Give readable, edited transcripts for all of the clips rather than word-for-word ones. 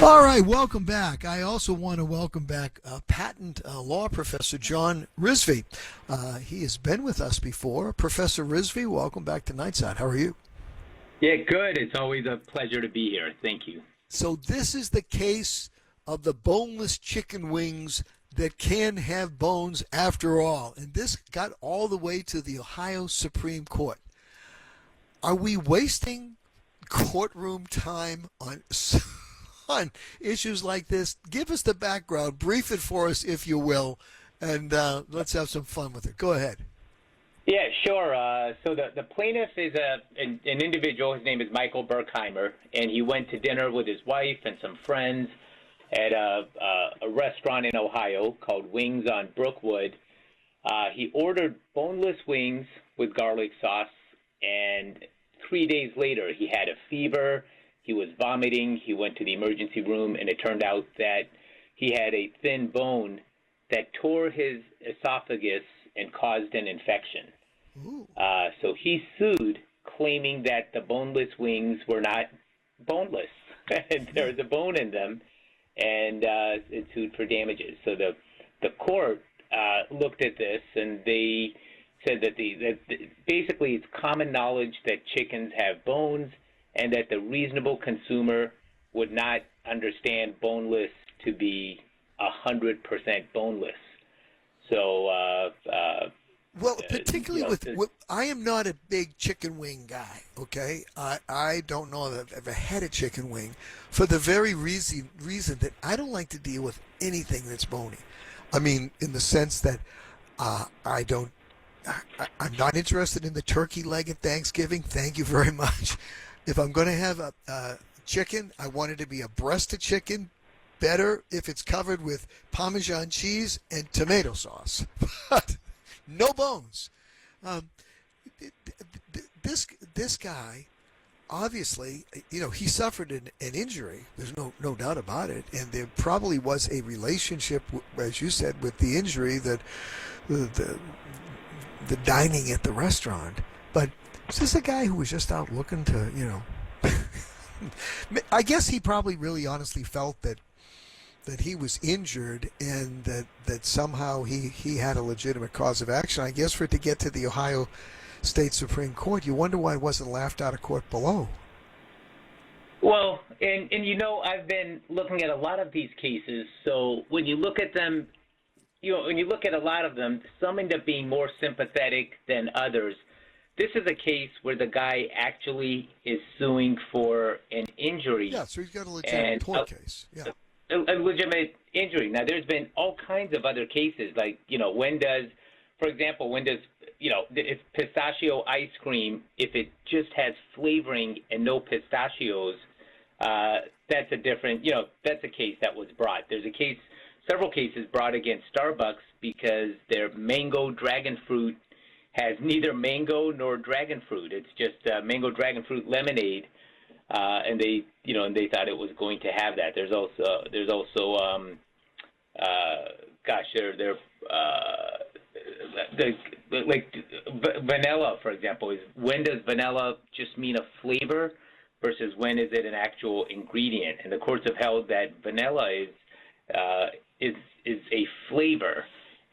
All right, welcome back. I also want to welcome back patent law professor John Rizvi. He has been with us before. Professor Rizvi, welcome back to Nightside. How are you? Yeah, good. It's always a pleasure to be here. Thank you. So this is the case of the boneless chicken wings that can have bones after all. And this got all the way to the Ohio Supreme Court. Are we wasting courtroom time on issues like this? Give us the background, brief it for us if you will, and let's have some fun with it. Go ahead. Yeah, sure. So the plaintiff is an individual. His name is Michael Berkheimer, and he went to dinner with his wife and some friends at a restaurant in Ohio called Wings on Brookwood. He ordered boneless wings with garlic sauce, and 3 days later he had a fever. He was vomiting. He went to the emergency room, and it turned out that he had a thin bone that tore his esophagus and caused an infection. So he sued, claiming that the boneless wings were not boneless. There was a bone in them, and it sued for damages. So the court looked at this, and they said that basically it's common knowledge that chickens have bones, and that the reasonable consumer would not understand boneless to be 100% boneless. So, well, particularly with I am not a big chicken wing guy. Okay, I don't know that I've ever had a chicken wing, for the very reason that I don't like to deal with anything that's bony. I mean, in the sense that I'm not interested in the turkey leg at Thanksgiving. Thank you very much. If I'm going to have a chicken, I want it to be a breast of chicken. Better if it's covered with Parmesan cheese and tomato sauce. But no bones. This guy, obviously, he suffered an injury. There's no doubt about it. And there probably was a relationship, as you said, with the injury, that the dining at the restaurant. But is this a guy who was just out looking to, I guess he probably really honestly felt that he was injured, and that somehow he had a legitimate cause of action. I guess for it to get to the Ohio State Supreme Court, you wonder why it wasn't laughed out of court below. Well, and I've been looking at a lot of these cases. So when you look at them, when you look at a lot of them, some end up being more sympathetic than others. This is a case where the guy actually is suing for an injury. Yeah, so he's got a legitimate tort case. Yeah. A legitimate injury. Now, there's been all kinds of other cases, like, for example, if pistachio ice cream, if it just has flavoring and no pistachios, that's a different, that's a case that was brought. There's several cases brought against Starbucks because their mango dragon fruit has neither mango nor dragon fruit. It's just mango dragon fruit lemonade, and they thought it was going to have that. There's also vanilla, for example. When does vanilla just mean a flavor versus when is it an actual ingredient? And the courts have held that vanilla is a flavor.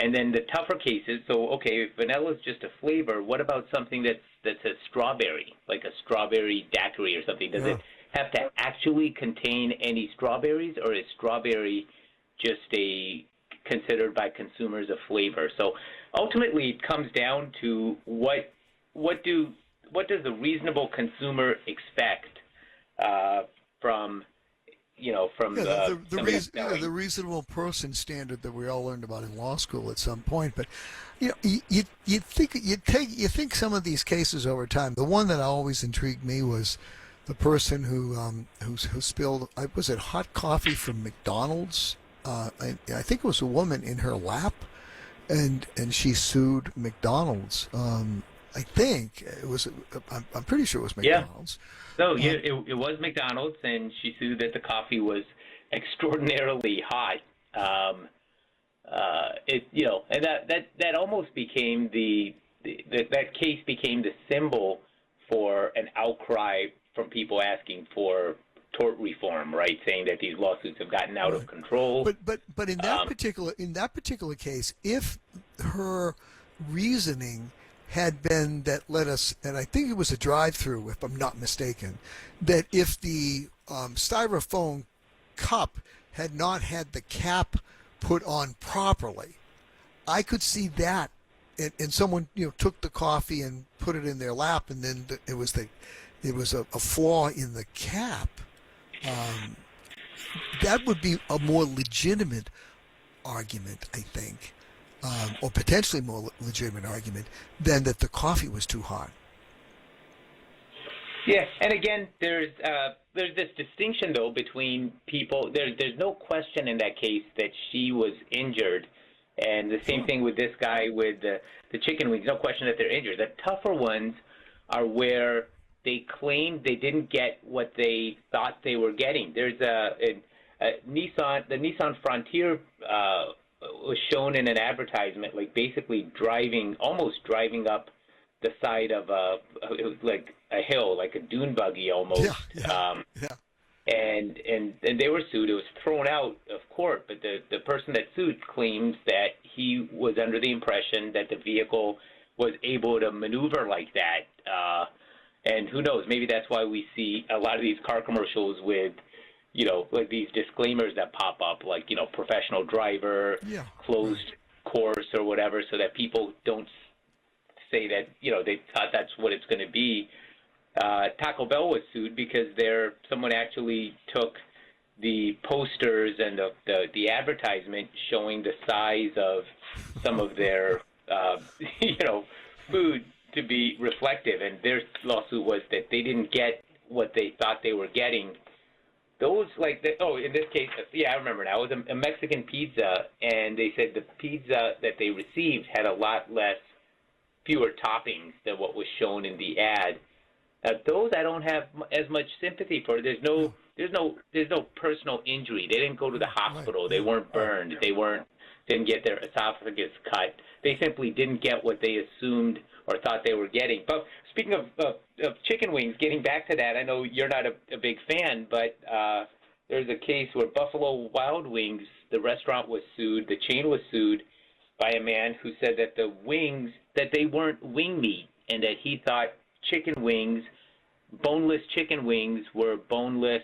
And then the tougher cases, so okay, if vanilla is just a flavor, what about something that's a strawberry, like a strawberry daiquiri or something? Does it have to actually contain any strawberries, or is strawberry just considered by consumers a flavor? So ultimately, it comes down to what does the reasonable consumer expect from the reasonable person standard that we all learned about in law school at some point. But you think some of these cases over time. The one that always intrigued me was the person who spilled, was it hot coffee from McDonald's? I think it was a woman in her lap, and she sued McDonald's. I think it was. I'm pretty sure it was McDonald's. Yeah. So it was McDonald's, and she sued that the coffee was extraordinarily hot. And that almost became that case became the symbol for an outcry from people asking for tort reform, right? Saying that these lawsuits have gotten out of control. But in that particular case, if her reasoning had been that let us, and I think it was a drive-through, if I'm not mistaken, that if the styrofoam cup had not had the cap put on properly, I could see that, and someone took the coffee and put it in their lap, and then it was a flaw in the cap. That would be a more legitimate argument, I think, or potentially more legitimate argument than that the coffee was too hot. Yeah, and again, there's this distinction though between people. There's no question in that case that she was injured, and the same thing with this guy with the chicken wings. No question that they're injured. The tougher ones are where they claimed they didn't get what they thought they were getting. There's a Nissan, the Nissan Frontier was shown in an advertisement, like basically almost driving up the side of it was like a hill, like a dune buggy almost. And they were sued. It was thrown out of court, but the person that sued claims that he was under the impression that the vehicle was able to maneuver like that. And who knows, maybe that's why we see a lot of these car commercials with, like these disclaimers that pop up, like, professional driver, closed course or whatever, so that people don't say that, they thought that's what it's going to be. Taco Bell was sued because someone actually took the posters and the advertisement showing the size of some of their, food to be reflective, and their lawsuit was that they didn't get what they thought they were getting. Those, in this case, I remember now, it was a Mexican pizza, and they said the pizza that they received had a lot fewer toppings than what was shown in the ad. Those I don't have as much sympathy for. There's no personal injury. They didn't go to the hospital. They weren't burned. They didn't get their esophagus cut. They simply didn't get what they assumed or thought they were getting. But speaking of chicken wings, getting back to that, I know you're not a big fan, but there's a case where Buffalo Wild Wings, the restaurant was sued, the chain was sued by a man who said that the wings, that they weren't wing meat, and that he thought chicken wings, boneless chicken wings, were boneless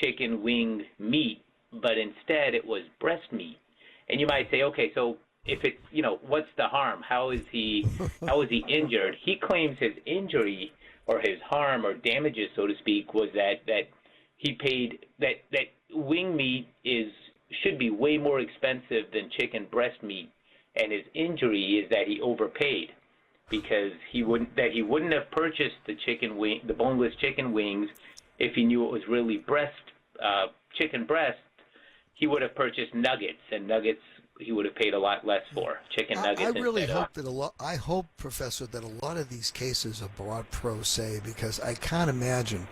chicken wing meat, but instead it was breast meat. And you might say, okay, so if it's, what's the harm? How is he injured? He claims his injury or his harm or damages, so to speak, was that he paid, that wing meat should be way more expensive than chicken breast meat, and his injury is that he overpaid because he wouldn't have purchased the boneless chicken wings if he knew it was really chicken breast. He would have purchased nuggets, and nuggets he would have paid a lot less for. Chicken nuggets. I really hope I hope, Professor, that a lot of these cases are brought pro se, because I can't imagine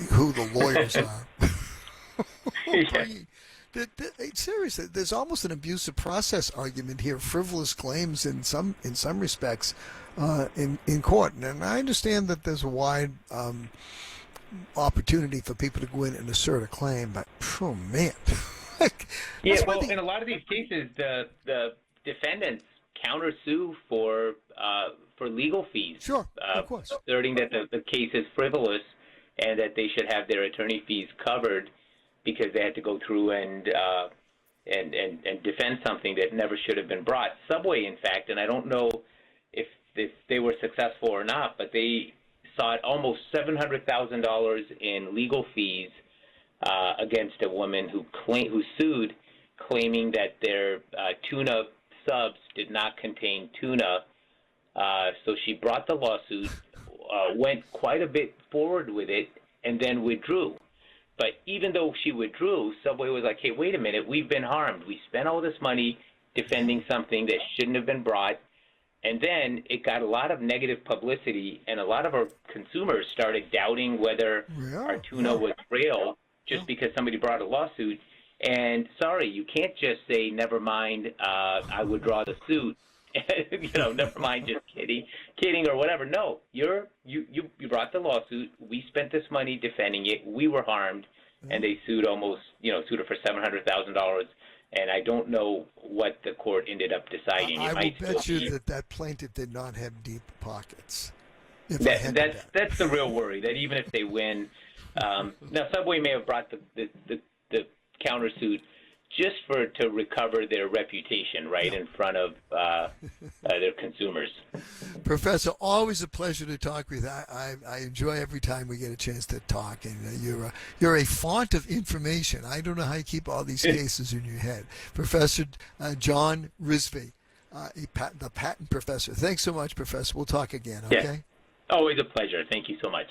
who the lawyers are. Seriously, there's almost an abuse of process argument here, frivolous claims in some respects in court. And I understand that there's a wide opportunity for people to go in and assert a claim, but oh man. In a lot of these cases, the defendants countersue for legal fees. Sure, of course. Asserting that the case is frivolous and that they should have their attorney fees covered because they had to go through and defend something that never should have been brought. Subway, in fact, and I don't know if they were successful or not, but they sought almost $700,000 in legal fees against a woman who sued, claiming that their tuna subs did not contain tuna. So she brought the lawsuit, went quite a bit forward with it, and then withdrew. But even though she withdrew, Subway was like, hey, wait a minute, we've been harmed. We spent all this money defending something that shouldn't have been brought. And then it got a lot of negative publicity, and a lot of our consumers started doubting whether our tuna was real just because somebody brought a lawsuit. And sorry, you can't just say, never mind, I withdraw the suit, Never mind just kidding or whatever. No, you brought the lawsuit. We spent this money defending it. We were harmed, and they sued sued her for $700,000. And I don't know what the court ended up deciding. I will bet you that plaintiff did not have deep pockets. That's the real worry. That even if they win, now Subway may have brought the countersuit just to recover their reputation, right, in front of their consumers. Professor, always a pleasure to talk with you. I enjoy every time we get a chance to talk, and you're a font of information. I don't know how you keep all these cases in your head. Professor John Rizvi, the patent professor. Thanks so much, Professor. We'll talk again, okay? Yeah. Always a pleasure. Thank you so much.